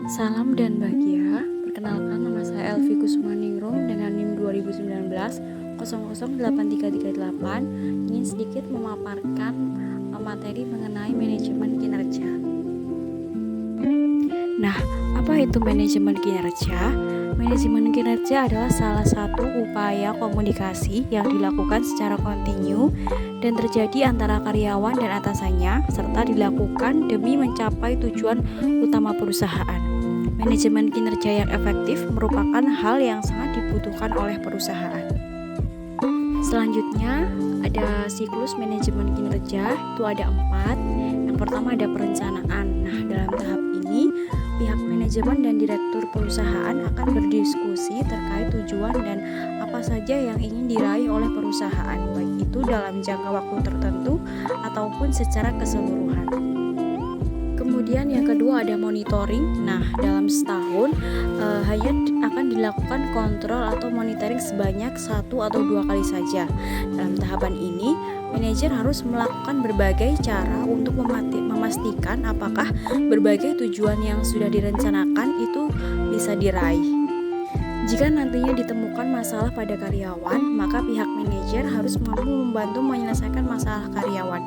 Salam dan bahagia. Perkenalkan, nama saya Elvi Kusumaningrum dengan NIM 2019 008338. Ingin sedikit memaparkan materi mengenai manajemen kinerja. Nah, apa itu manajemen kinerja? Manajemen kinerja adalah salah satu upaya komunikasi yang dilakukan secara kontinu dan terjadi antara karyawan dan atasannya, serta dilakukan demi mencapai tujuan utama perusahaan. Manajemen kinerja yang efektif merupakan hal yang sangat dibutuhkan oleh perusahaan. Selanjutnya ada siklus manajemen kinerja, itu ada 4. Yang pertama ada perencanaan. Nah, dalam tahap ini pihak manajemen dan direktur perusahaan akan berdiskusi terkait tujuan dan apa saja yang ingin diraih oleh perusahaan, baik itu dalam jangka waktu tertentu ataupun secara keseluruhan. Kemudian yang kedua ada monitoring. Nah, dalam setahun hanya akan dilakukan kontrol atau monitoring sebanyak 1 atau 2 kali saja. Dalam tahapan ini, manajer harus melakukan berbagai cara untuk memastikan apakah berbagai tujuan yang sudah direncanakan itu bisa diraih. Jika nantinya ditemukan masalah pada karyawan, maka pihak manajer harus mampu membantu menyelesaikan masalah karyawan.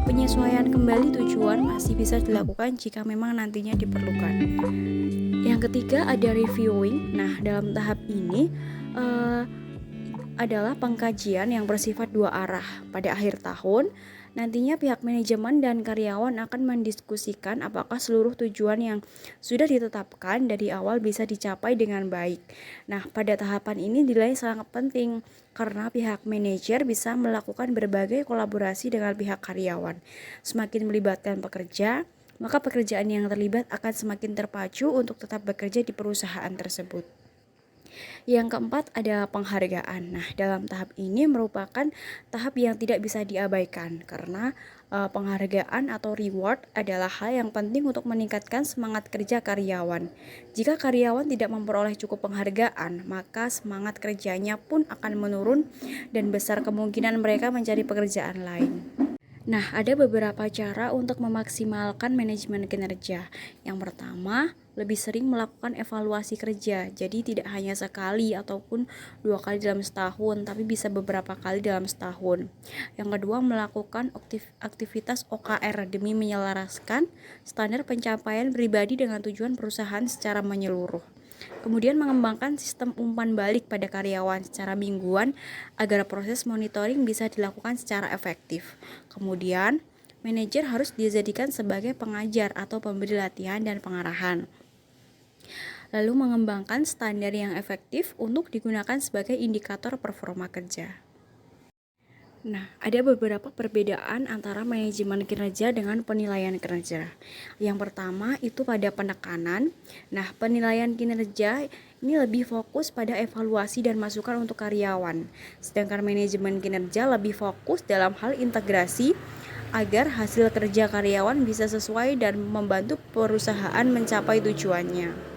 Penyesuaian kembali tujuan masih bisa dilakukan jika memang nantinya diperlukan. Yang ketiga ada reviewing. Nah, dalam tahap ini adalah pengkajian yang bersifat 2 arah. Pada akhir tahun, nantinya pihak manajemen dan karyawan akan mendiskusikan apakah seluruh tujuan yang sudah ditetapkan dari awal bisa dicapai dengan baik. Nah, pada tahapan ini dinilai sangat penting karena pihak manajer bisa melakukan berbagai kolaborasi dengan pihak karyawan. Semakin melibatkan pekerja, maka pekerjaan yang terlibat akan semakin terpacu untuk tetap bekerja di perusahaan tersebut. Yang keempat ada penghargaan. Nah, dalam tahap ini merupakan tahap yang tidak bisa diabaikan karena penghargaan atau reward adalah hal yang penting untuk meningkatkan semangat kerja karyawan. Jika karyawan tidak memperoleh cukup penghargaan, maka semangat kerjanya pun akan menurun dan besar kemungkinan mereka mencari pekerjaan lain. Nah, ada beberapa cara untuk memaksimalkan manajemen kinerja. Yang pertama, lebih sering melakukan evaluasi kerja. Jadi tidak hanya sekali ataupun 2 kali dalam setahun, tapi bisa beberapa kali dalam setahun. Yang kedua, melakukan aktivitas OKR demi menyelaraskan standar pencapaian pribadi dengan tujuan perusahaan secara menyeluruh. Kemudian mengembangkan sistem umpan balik pada karyawan secara mingguan agar proses monitoring bisa dilakukan secara efektif. Kemudian, manajer harus dijadikan sebagai pengajar atau pemberi latihan dan pengarahan. Lalu mengembangkan standar yang efektif untuk digunakan sebagai indikator performa kerja. Nah, ada beberapa perbedaan antara manajemen kinerja dengan penilaian kinerja. Yang pertama itu pada penekanan. Nah, penilaian kinerja ini lebih fokus pada evaluasi dan masukan untuk karyawan. Sedangkan manajemen kinerja lebih fokus dalam hal integrasi agar hasil kerja karyawan bisa sesuai dan membantu perusahaan mencapai tujuannya.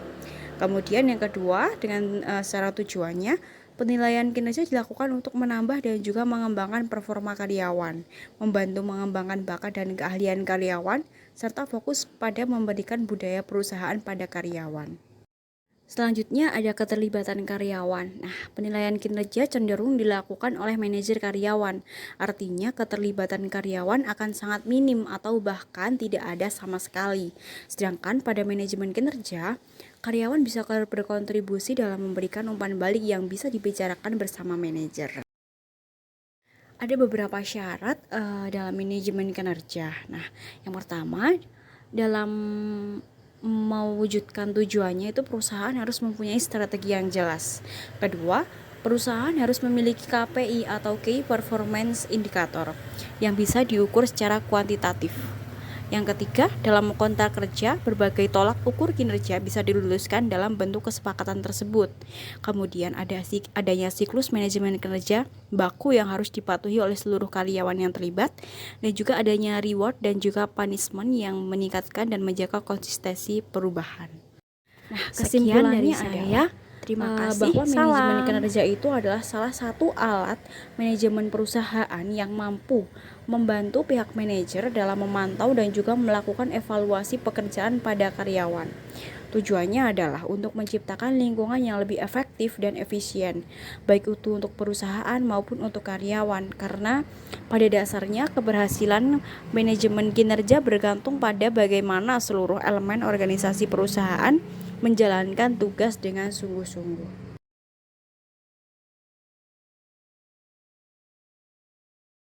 Kemudian yang kedua, dengan secara tujuannya, penilaian kinerja dilakukan untuk menambah dan juga mengembangkan performa karyawan, membantu mengembangkan bakat dan keahlian karyawan, serta fokus pada memberikan budaya perusahaan pada karyawan. Selanjutnya ada keterlibatan karyawan. Nah, penilaian kinerja cenderung dilakukan oleh manajer karyawan. Artinya keterlibatan karyawan akan sangat minim atau bahkan tidak ada sama sekali. Sedangkan pada manajemen kinerja, karyawan bisa berkontribusi dalam memberikan umpan balik yang bisa dibicarakan bersama manajer. Ada beberapa syarat dalam manajemen kinerja. Nah, yang pertama, dalam mewujudkan tujuannya itu perusahaan harus mempunyai strategi yang jelas. Kedua, perusahaan harus memiliki KPI atau Key Performance Indicator yang bisa diukur secara kuantitatif. Yang ketiga, dalam kontrak kerja, berbagai tolak ukur kinerja bisa diluluskan dalam bentuk kesepakatan tersebut. Kemudian adanya siklus manajemen kinerja baku yang harus dipatuhi oleh seluruh karyawan yang terlibat, dan juga adanya reward dan juga punishment yang meningkatkan dan menjaga konsistensi perubahan. Nah, kesimpulannya dari saya, Terima kasih. Bahwa manajemen kinerja itu adalah salah satu alat manajemen perusahaan yang mampu membantu pihak manajer dalam memantau dan juga melakukan evaluasi pekerjaan pada karyawan. Tujuannya adalah untuk menciptakan lingkungan yang lebih efektif dan efisien, baik itu untuk perusahaan maupun untuk karyawan, karena pada dasarnya keberhasilan manajemen kinerja bergantung pada bagaimana seluruh elemen organisasi perusahaan menjalankan tugas dengan sungguh-sungguh.